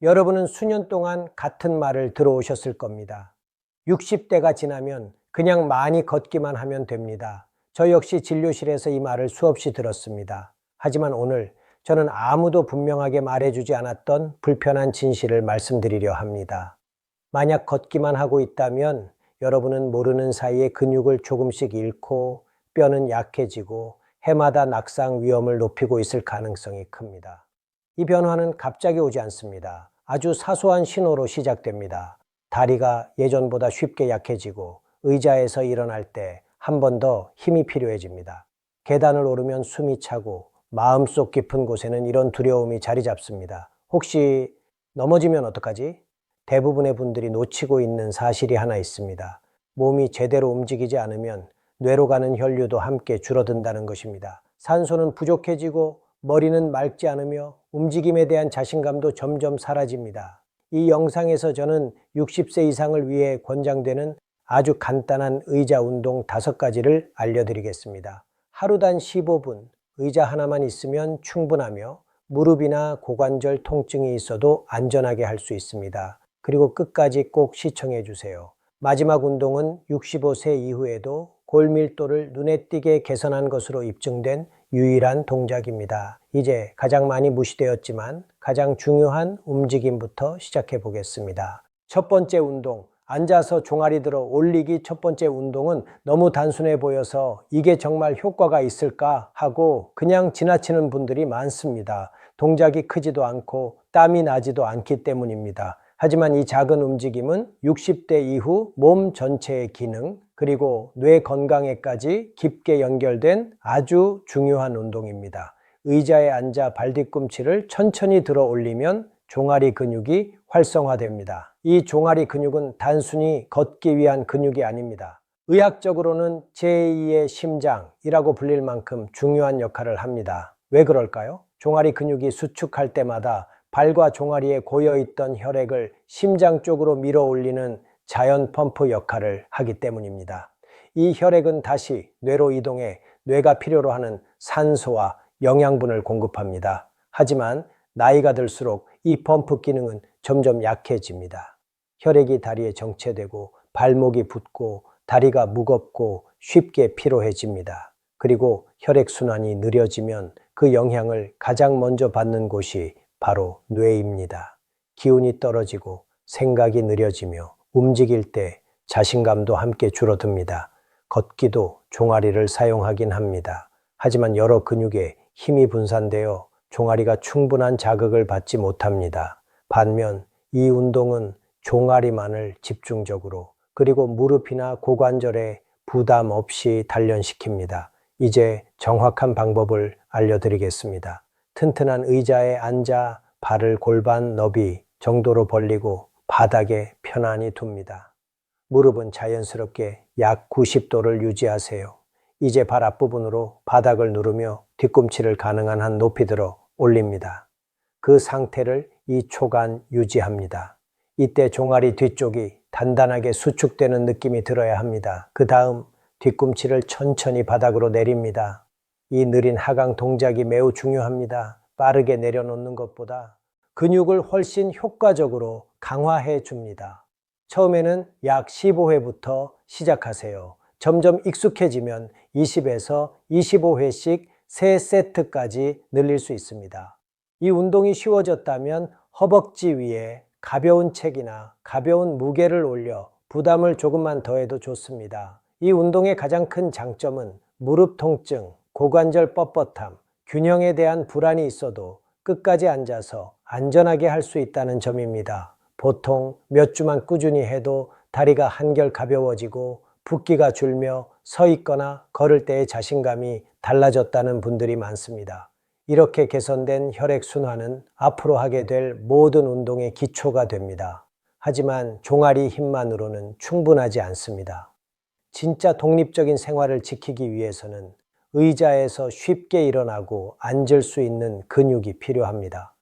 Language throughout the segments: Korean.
여러분은 수년 동안 같은 말을 들어오셨을 겁니다. 60대가 지나면 그냥 많이 걷기만 하면 됩니다. 저 역시 진료실에서 이 말을 수없이 들었습니다. 하지만 오늘 저는 아무도 분명하게 말해주지 않았던 불편한 진실을 말씀드리려 합니다. 만약 걷기만 하고 있다면 여러분은 모르는 사이에 근육을 조금씩 잃고 뼈는 약해지고 해마다 낙상 위험을 높이고 있을 가능성이 큽니다. 이 변화는 갑자기 오지 않습니다. 아주 사소한 신호로 시작됩니다. 다리가 예전보다 쉽게 약해지고 의자에서 일어날 때 한 번 더 힘이 필요해집니다. 계단을 오르면 숨이 차고 마음속 깊은 곳에는 이런 두려움이 자리 잡습니다. 혹시 넘어지면 어떡하지? 대부분의 분들이 놓치고 있는 사실이 하나 있습니다. 몸이 제대로 움직이지 않으면 뇌로 가는 혈류도 함께 줄어든다는 것입니다. 산소는 부족해지고 머리는 맑지 않으며 움직임에 대한 자신감도 점점 사라집니다. 이 영상에서 저는 60세 이상을 위해 권장되는 아주 간단한 의자 운동 5가지를 알려드리겠습니다. 하루 단 15분, 의자 하나만 있으면 충분하며 무릎이나 고관절 통증이 있어도 안전하게 할 수 있습니다. 그리고 끝까지 꼭 시청해 주세요. 마지막 운동은 65세 이후에도 골밀도를 눈에 띄게 개선한 것으로 입증된 유일한 동작입니다. 이제 가장 많이 무시되었지만 가장 중요한 움직임부터 시작해 보겠습니다. 첫 번째 운동, 앉아서 종아리 들어 올리기. 첫 번째 운동은 너무 단순해 보여서 이게 정말 효과가 있을까 하고 그냥 지나치는 분들이 많습니다. 동작이 크지도 않고 땀이 나지도 않기 때문입니다. 하지만 이 작은 움직임은 60대 이후 몸 전체의 기능 그리고 뇌 건강에까지 깊게 연결된 아주 중요한 운동입니다. 의자에 앉아 발뒤꿈치를 천천히 들어 올리면 종아리 근육이 활성화됩니다. 이 종아리 근육은 단순히 걷기 위한 근육이 아닙니다. 의학적으로는 제2의 심장이라고 불릴 만큼 중요한 역할을 합니다. 왜 그럴까요? 종아리 근육이 수축할 때마다 발과 종아리에 고여있던 혈액을 심장 쪽으로 밀어 올리는 자연 펌프 역할을 하기 때문입니다. 이 혈액은 다시 뇌로 이동해 뇌가 필요로 하는 산소와 영양분을 공급합니다. 하지만 나이가 들수록 이 펌프 기능은 점점 약해집니다. 혈액이 다리에 정체되고 발목이 붓고 다리가 무겁고 쉽게 피로해집니다. 그리고 혈액순환이 느려지면 그 영향을 가장 먼저 받는 곳이 바로 뇌입니다. 기운이 떨어지고 생각이 느려지며 움직일 때 자신감도 함께 줄어듭니다. 걷기도 종아리를 사용하긴 합니다. 하지만 여러 근육에 힘이 분산되어 종아리가 충분한 자극을 받지 못합니다. 반면 이 운동은 종아리만을 집중적으로 그리고 무릎이나 고관절에 부담 없이 단련시킵니다. 이제 정확한 방법을 알려드리겠습니다. 튼튼한 의자에 앉아 발을 골반 너비 정도로 벌리고 바닥에 편안히 둡니다. 무릎은 자연스럽게 약 90도를 유지하세요. 이제 발 앞부분으로 바닥을 누르며 뒤꿈치를 가능한 한 높이 들어 올립니다. 그 상태를 2초간 유지합니다. 이때 종아리 뒤쪽이 단단하게 수축되는 느낌이 들어야 합니다. 그 다음 뒤꿈치를 천천히 바닥으로 내립니다. 이 느린 하강 동작이 매우 중요합니다. 빠르게 내려놓는 것보다 근육을 훨씬 효과적으로 강화해 줍니다. 처음에는 약 15회부터 시작하세요. 점점 익숙해지면 20에서 25회씩 3세트까지 늘릴 수 있습니다. 이 운동이 쉬워졌다면 허벅지 위에 가벼운 책이나 가벼운 무게를 올려 부담을 조금만 더해도 좋습니다. 이 운동의 가장 큰 장점은 무릎 통증, 고관절 뻣뻣함, 균형에 대한 불안이 있어도 끝까지 앉아서 안전하게 할 수 있다는 점입니다. 보통 몇 주만 꾸준히 해도 다리가 한결 가벼워지고 붓기가 줄며 서 있거나 걸을 때의 자신감이 달라졌다는 분들이 많습니다. 이렇게 개선된 혈액순환은 앞으로 하게 될 모든 운동의 기초가 됩니다. 하지만 종아리 힘만으로는 충분하지 않습니다. 진짜 독립적인 생활을 지키기 위해서는 의자에서 쉽게 일어나고 앉을 수 있는 근육이 필요합니다.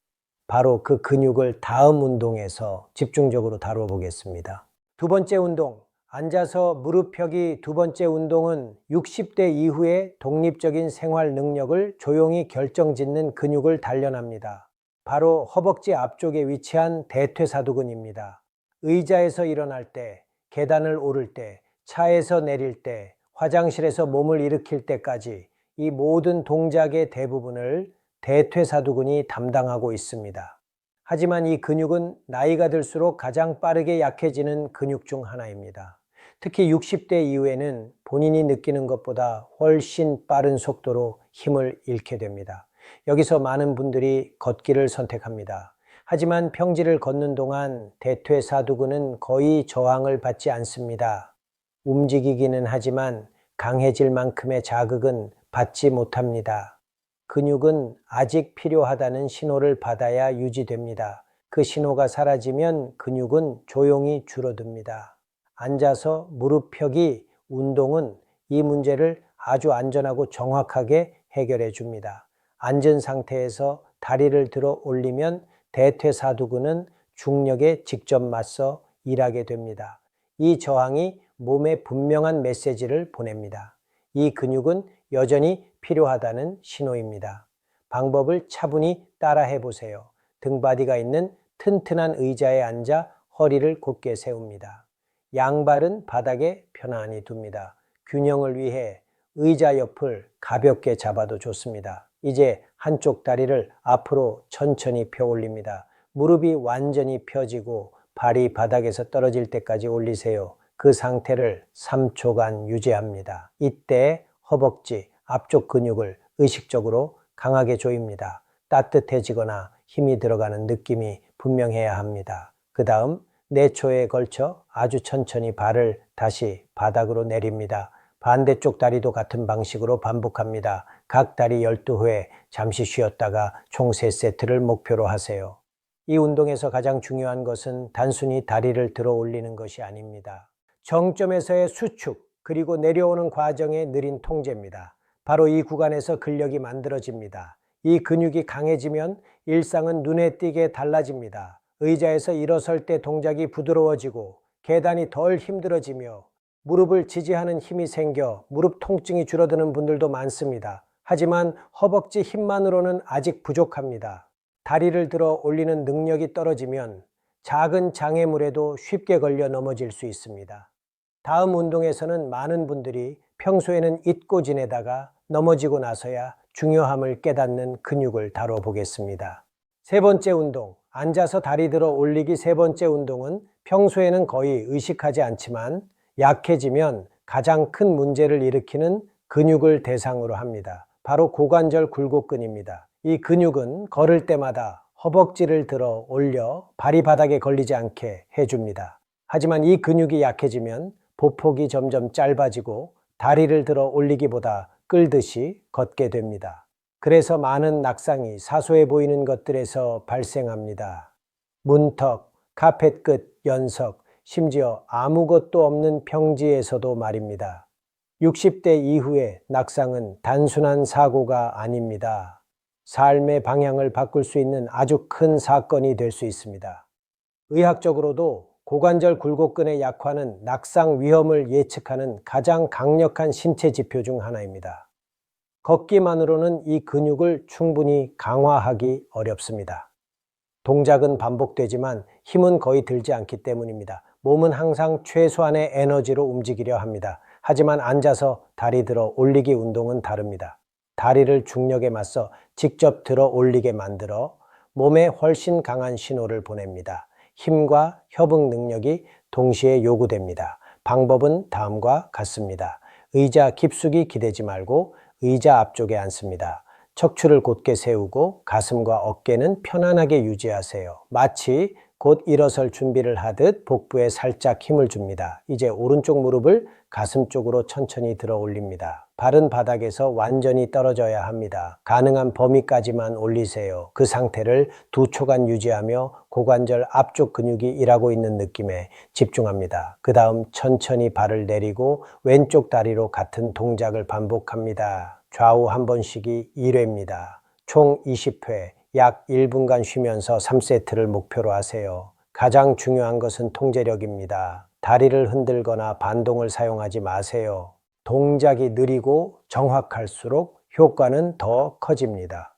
바로 그 근육을 다음 운동에서 집중적으로 다뤄 보겠습니다. 두 번째 운동, 앉아서 무릎 펴기. 두 번째 운동은 60대 이후에 독립적인 생활 능력을 조용히 결정짓는 근육을 단련합니다. 바로 허벅지 앞쪽에 위치한 대퇴사두근입니다. 의자에서 일어날 때, 계단을 오를 때, 차에서 내릴 때, 화장실에서 몸을 일으킬 때까지 이 모든 동작의 대부분을 대퇴사두근이 담당하고 있습니다. 하지만 이 근육은 나이가 들수록 가장 빠르게 약해지는 근육 중 하나입니다. 특히 60대 이후에는 본인이 느끼는 것보다 훨씬 빠른 속도로 힘을 잃게 됩니다. 여기서 많은 분들이 걷기를 선택합니다. 하지만 평지를 걷는 동안 대퇴사두근은 거의 저항을 받지 않습니다. 움직이기는 하지만 강해질 만큼의 자극은 받지 못합니다. 근육은 아직 필요하다는 신호를 받아야 유지됩니다. 그 신호가 사라지면 근육은 조용히 줄어듭니다. 앉아서 무릎 펴기 운동은 이 문제를 아주 안전하고 정확하게 해결해 줍니다. 앉은 상태에서 다리를 들어 올리면 대퇴사두근은 중력에 직접 맞서 일하게 됩니다. 이 저항이 몸에 분명한 메시지를 보냅니다. 이 근육은 여전히 필요하다는 신호입니다. 방법을 차분히 따라해 보세요. 등받이가 있는 튼튼한 의자에 앉아 허리를 곧게 세웁니다. 양발은 바닥에 편안히 둡니다. 균형을 위해 의자 옆을 가볍게 잡아도 좋습니다. 이제 한쪽 다리를 앞으로 천천히 펴 올립니다. 무릎이 완전히 펴지고 발이 바닥에서 떨어질 때까지 올리세요. 그 상태를 3초간 유지합니다. 이때 허벅지 앞쪽 근육을 의식적으로 강하게 조입니다. 따뜻해지거나 힘이 들어가는 느낌이 분명해야 합니다. 그 다음 4초에 걸쳐 아주 천천히 발을 다시 바닥으로 내립니다. 반대쪽 다리도 같은 방식으로 반복합니다. 각 다리 12회 잠시 쉬었다가 총 3세트를 목표로 하세요. 이 운동에서 가장 중요한 것은 단순히 다리를 들어 올리는 것이 아닙니다. 정점에서의 수축, 그리고 내려오는 과정의 느린 통제입니다. 바로 이 구간에서 근력이 만들어집니다. 이 근육이 강해지면 일상은 눈에 띄게 달라집니다. 의자에서 일어설 때 동작이 부드러워지고 계단이 덜 힘들어지며 무릎을 지지하는 힘이 생겨 무릎 통증이 줄어드는 분들도 많습니다. 하지만 허벅지 힘만으로는 아직 부족합니다. 다리를 들어 올리는 능력이 떨어지면 작은 장애물에도 쉽게 걸려 넘어질 수 있습니다. 다음 운동에서는 많은 분들이 평소에는 잊고 지내다가 넘어지고 나서야 중요함을 깨닫는 근육을 다뤄보겠습니다. 3번째 운동, 앉아서 다리 들어 올리기 3번째 운동은 평소에는 거의 의식하지 않지만 약해지면 가장 큰 문제를 일으키는 근육을 대상으로 합니다. 바로 고관절 굴곡근입니다. 이 근육은 걸을 때마다 허벅지를 들어 올려 발이 바닥에 걸리지 않게 해줍니다. 하지만 이 근육이 약해지면 보폭이 점점 짧아지고 다리를 들어 올리기보다 끌듯이 걷게 됩니다. 그래서 많은 낙상이 사소해 보이는 것들에서 발생합니다. 문턱, 카펫 끝, 연석, 심지어 아무것도 없는 평지에서도 말입니다. 60대 이후의 낙상은 단순한 사고가 아닙니다. 삶의 방향을 바꿀 수 있는 아주 큰 사건이 될 수 있습니다. 의학적으로도 고관절 굴곡근의 약화는 낙상 위험을 예측하는 가장 강력한 신체 지표 중 하나입니다. 걷기만으로는 이 근육을 충분히 강화하기 어렵습니다. 동작은 반복되지만 힘은 거의 들지 않기 때문입니다. 몸은 항상 최소한의 에너지로 움직이려 합니다. 하지만 앉아서 다리 들어 올리기 운동은 다릅니다. 다리를 중력에 맞서 직접 들어 올리게 만들어 몸에 훨씬 강한 신호를 보냅니다. 힘과 협응 능력이 동시에 요구됩니다. 방법은 다음과 같습니다. 의자 깊숙이 기대지 말고 의자 앞쪽에 앉습니다. 척추를 곧게 세우고 가슴과 어깨는 편안하게 유지하세요. 마치 곧 일어설 준비를 하듯 복부에 살짝 힘을 줍니다. 이제 오른쪽 무릎을 가슴 쪽으로 천천히 들어 올립니다. 발은 바닥에서 완전히 떨어져야 합니다. 가능한 범위까지만 올리세요. 그 상태를 2초간 유지하며 고관절 앞쪽 근육이 일하고 있는 느낌에 집중합니다. 그 다음 천천히 발을 내리고 왼쪽 다리로 같은 동작을 반복합니다. 좌우 한 번씩이 1회입니다. 총 20회, 약 1분간 쉬면서 3세트를 목표로 하세요. 가장 중요한 것은 통제력입니다. 다리를 흔들거나 반동을 사용하지 마세요. 동작이 느리고 정확할수록 효과는 더 커집니다.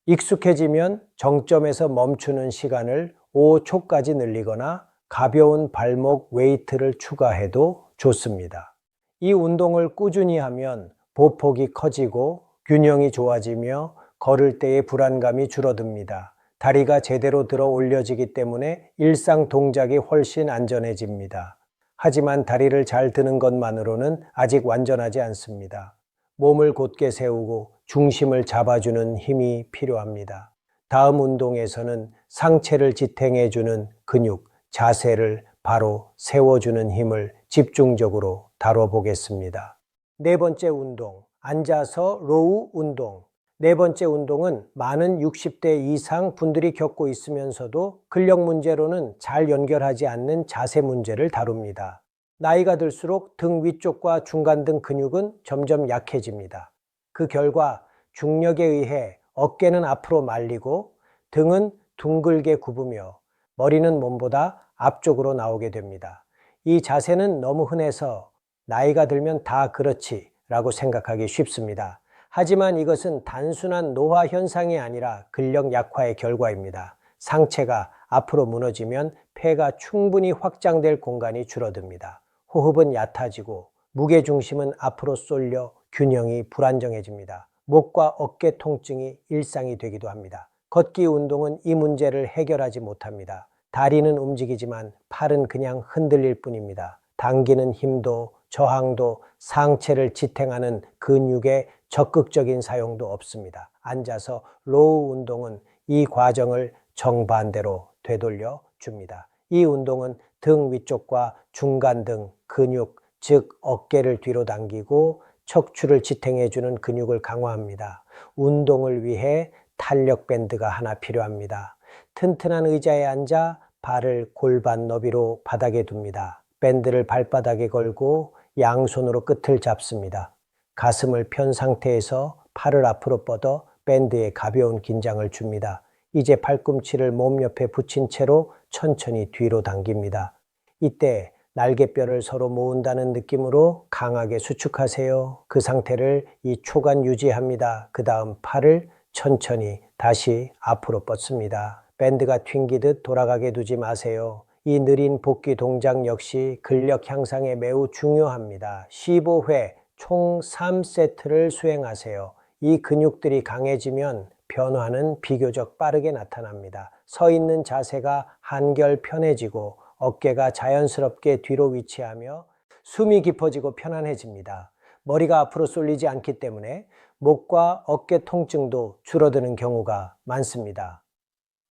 익숙해지면 정점에서 멈추는 시간을 5초까지 늘리거나 가벼운 발목 웨이트를 추가해도 좋습니다. 이 운동을 꾸준히 하면 보폭이 커지고 균형이 좋아지며 걸을 때의 불안감이 줄어듭니다. 다리가 제대로 들어 올려지기 때문에 일상 동작이 훨씬 안전해집니다. 하지만 다리를 잘 드는 것만으로는 아직 완전하지 않습니다. 몸을 곧게 세우고 중심을 잡아주는 힘이 필요합니다. 다음 운동에서는 상체를 지탱해주는 근육, 자세를 바로 세워주는 힘을 집중적으로 다뤄보겠습니다. 네 번째 운동, 앉아서 로우 운동. 네 번째 운동은 많은 60대 이상 분들이 겪고 있으면서도 근력 문제로는 잘 연결하지 않는 자세 문제를 다룹니다. 나이가 들수록 등 위쪽과 중간 등 근육은 점점 약해집니다. 그 결과 중력에 의해 어깨는 앞으로 말리고 등은 둥글게 굽으며 머리는 몸보다 앞쪽으로 나오게 됩니다. 이 자세는 너무 흔해서 나이가 들면 다 그렇지 라고 생각하기 쉽습니다. 하지만 이것은 단순한 노화 현상이 아니라 근력 약화의 결과입니다. 상체가 앞으로 무너지면 폐가 충분히 확장될 공간이 줄어듭니다. 호흡은 얕아지고 무게중심은 앞으로 쏠려 균형이 불안정해집니다. 목과 어깨 통증이 일상이 되기도 합니다. 걷기 운동은 이 문제를 해결하지 못합니다. 다리는 움직이지만 팔은 그냥 흔들릴 뿐입니다. 당기는 힘도 저항도 상체를 지탱하는 근육의 적극적인 사용도 없습니다. 앉아서 로우 운동은 이 과정을 정반대로 되돌려 줍니다. 이 운동은 등 위쪽과 중간 등 근육, 즉 어깨를 뒤로 당기고 척추를 지탱해주는 근육을 강화합니다. 운동을 위해 탄력 밴드가 하나 필요합니다. 튼튼한 의자에 앉아 발을 골반 너비로 바닥에 둡니다. 밴드를 발바닥에 걸고 양손으로 끝을 잡습니다. 가슴을 편 상태에서 팔을 앞으로 뻗어 밴드에 가벼운 긴장을 줍니다. 이제 팔꿈치를 몸 옆에 붙인 채로 천천히 뒤로 당깁니다. 이때 날개뼈를 서로 모은다는 느낌으로 강하게 수축하세요. 그 상태를 2초간 유지합니다. 그 다음 팔을 천천히 다시 앞으로 뻗습니다. 밴드가 튕기듯 돌아가게 두지 마세요. 이 느린 복귀 동작 역시 근력 향상에 매우 중요합니다. 15회 총 3세트를 수행하세요. 이 근육들이 강해지면 변화는 비교적 빠르게 나타납니다. 서 있는 자세가 한결 편해지고 어깨가 자연스럽게 뒤로 위치하며 숨이 깊어지고 편안해집니다. 머리가 앞으로 쏠리지 않기 때문에 목과 어깨 통증도 줄어드는 경우가 많습니다.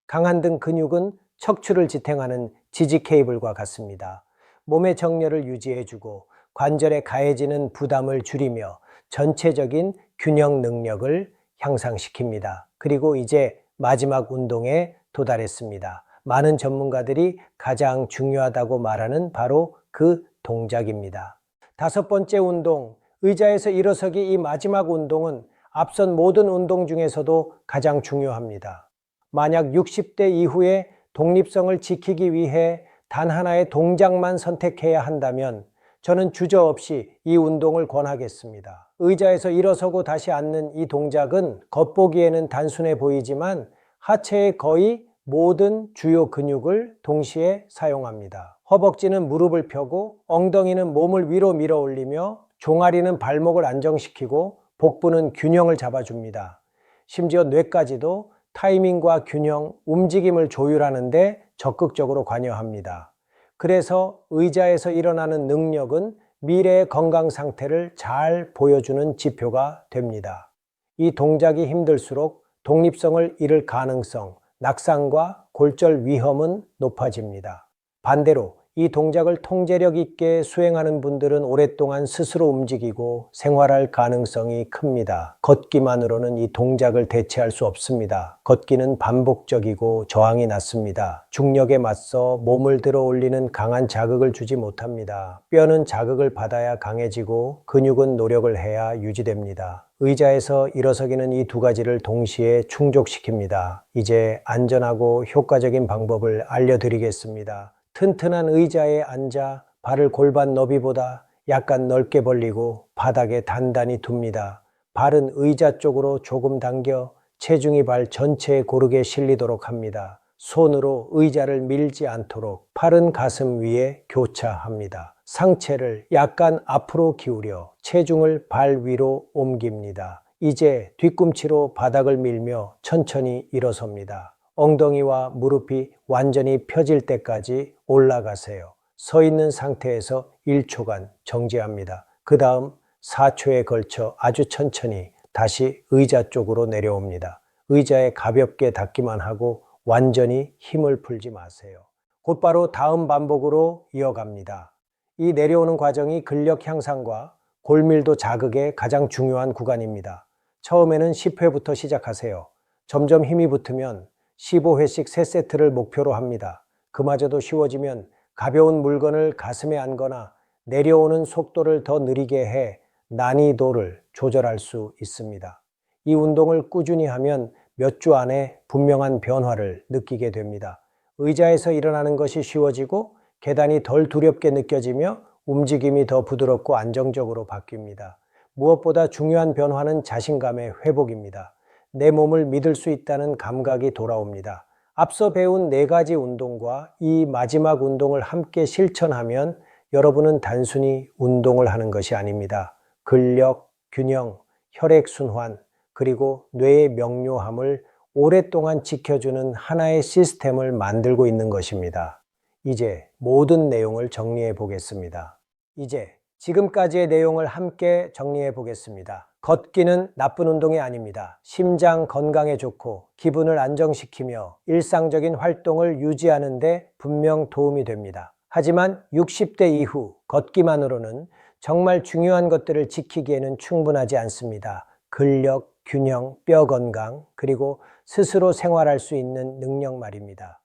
강한 등 근육은 척추를 지탱하는 지지 케이블과 같습니다. 몸의 정렬을 유지해주고 관절에 가해지는 부담을 줄이며 전체적인 균형 능력을 향상시킵니다. 그리고 이제 마지막 운동에 도달했습니다. 많은 전문가들이 가장 중요하다고 말하는 바로 그 동작입니다. 다섯 번째 운동, 의자에서 일어서기. 이 마지막 운동은 앞선 모든 운동 중에서도 가장 중요합니다. 만약 60대 이후에 독립성을 지키기 위해 단 하나의 동작만 선택해야 한다면 저는 주저없이 이 운동을 권하겠습니다. 의자에서 일어서고 다시 앉는 이 동작은 겉보기에는 단순해 보이지만 하체의 거의 모든 주요 근육을 동시에 사용합니다. 허벅지는 무릎을 펴고 엉덩이는 몸을 위로 밀어 올리며 종아리는 발목을 안정시키고 복부는 균형을 잡아줍니다. 심지어 뇌까지도 타이밍과 균형, 움직임을 조율하는 데 적극적으로 관여합니다. 그래서 의자에서 일어나는 능력은 미래의 건강 상태를 잘 보여주는 지표가 됩니다. 이 동작이 힘들수록 독립성을 잃을 가능성, 낙상과 골절 위험은 높아집니다. 반대로 이 동작을 통제력 있게 수행하는 분들은 오랫동안 스스로 움직이고 생활할 가능성이 큽니다. 걷기만으로는 이 동작을 대체할 수 없습니다. 걷기는 반복적이고 저항이 낮습니다. 중력에 맞서 몸을 들어 올리는 강한 자극을 주지 못합니다. 뼈는 자극을 받아야 강해지고 근육은 노력을 해야 유지됩니다. 의자에서 일어서기는 이 두 가지를 동시에 충족시킵니다. 이제 안전하고 효과적인 방법을 알려드리겠습니다. 튼튼한 의자에 앉아 발을 골반 너비보다 약간 넓게 벌리고 바닥에 단단히 둡니다. 발은 의자 쪽으로 조금 당겨 체중이 발 전체에 고르게 실리도록 합니다. 손으로 의자를 밀지 않도록 팔은 가슴 위에 교차합니다. 상체를 약간 앞으로 기울여 체중을 발 위로 옮깁니다. 이제 뒤꿈치로 바닥을 밀며 천천히 일어섭니다. 엉덩이와 무릎이 완전히 펴질 때까지 올라가세요. 서 있는 상태에서 1초간 정지합니다. 그 다음 4초에 걸쳐 아주 천천히 다시 의자 쪽으로 내려옵니다. 의자에 가볍게 닿기만 하고 완전히 힘을 풀지 마세요. 곧바로 다음 반복으로 이어갑니다. 이 내려오는 과정이 근력 향상과 골밀도 자극의 가장 중요한 구간입니다. 처음에는 10회부터 시작하세요. 점점 힘이 붙으면 15회씩 3세트를 목표로 합니다. 그마저도 쉬워지면 가벼운 물건을 가슴에 안거나 내려오는 속도를 더 느리게 해 난이도를 조절할 수 있습니다. 이 운동을 꾸준히 하면 몇 주 안에 분명한 변화를 느끼게 됩니다. 의자에서 일어나는 것이 쉬워지고 계단이 덜 두렵게 느껴지며 움직임이 더 부드럽고 안정적으로 바뀝니다. 무엇보다 중요한 변화는 자신감의 회복입니다. 내 몸을 믿을 수 있다는 감각이 돌아옵니다. 앞서 배운 4가지 운동과 이 마지막 운동을 함께 실천하면 여러분은 단순히 운동을 하는 것이 아닙니다. 근력, 균형, 혈액순환, 그리고 뇌의 명료함을 오랫동안 지켜주는 하나의 시스템을 만들고 있는 것입니다. 이제 모든 내용을 정리해 보겠습니다. 이제 지금까지의 내용을 함께 정리해 보겠습니다. 걷기는 나쁜 운동이 아닙니다. 심장 건강에 좋고 기분을 안정시키며 일상적인 활동을 유지하는 데 분명 도움이 됩니다. 하지만 60대 이후 걷기만으로는 정말 중요한 것들을 지키기에는 충분하지 않습니다. 근력, 균형, 뼈 건강, 그리고 스스로 생활할 수 있는 능력 말입니다.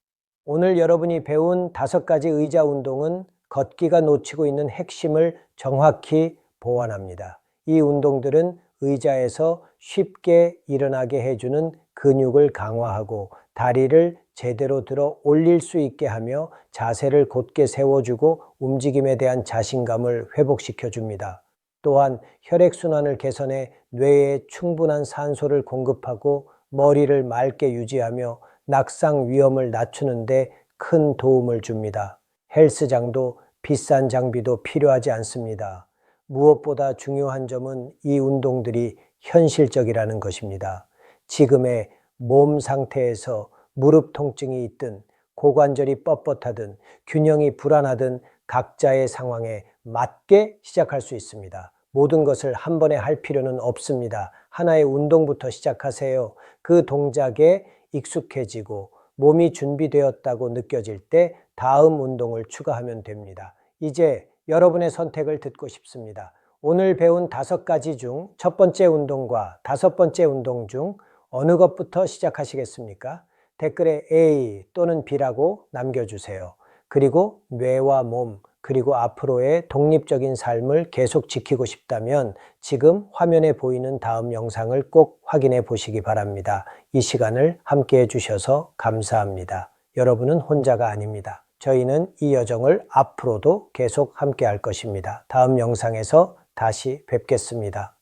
오늘 여러분이 배운 5가지 의자 운동은 걷기가 놓치고 있는 핵심을 정확히 보완합니다. 이 운동들은 의자에서 쉽게 일어나게 해주는 근육을 강화하고 다리를 제대로 들어 올릴 수 있게 하며 자세를 곧게 세워주고 움직임에 대한 자신감을 회복시켜 줍니다. 또한 혈액순환을 개선해 뇌에 충분한 산소를 공급하고 머리를 맑게 유지하며 낙상 위험을 낮추는 데 큰 도움을 줍니다. 헬스장도 비싼 장비도 필요하지 않습니다. 무엇보다 중요한 점은 이 운동들이 현실적이라는 것입니다. 지금의 몸 상태에서 무릎 통증이 있든 고관절이 뻣뻣하든 균형이 불안하든 각자의 상황에 맞게 시작할 수 있습니다. 모든 것을 한 번에 할 필요는 없습니다. 하나의 운동부터 시작하세요. 그 동작에 익숙해지고 몸이 준비되었다고 느껴질 때 다음 운동을 추가하면 됩니다. 이제 여러분의 선택을 듣고 싶습니다. 오늘 배운 5가지 중 첫 번째 운동과 5번째 운동 중 어느 것부터 시작하시겠습니까? 댓글에 A 또는 B라고 남겨주세요. 그리고 뇌와 몸, 그리고 앞으로의 독립적인 삶을 계속 지키고 싶다면 지금 화면에 보이는 다음 영상을 꼭 확인해 보시기 바랍니다. 이 시간을 함께 해주셔서 감사합니다. 여러분은 혼자가 아닙니다. 저희는 이 여정을 앞으로도 계속 함께 할 것입니다. 다음 영상에서 다시 뵙겠습니다.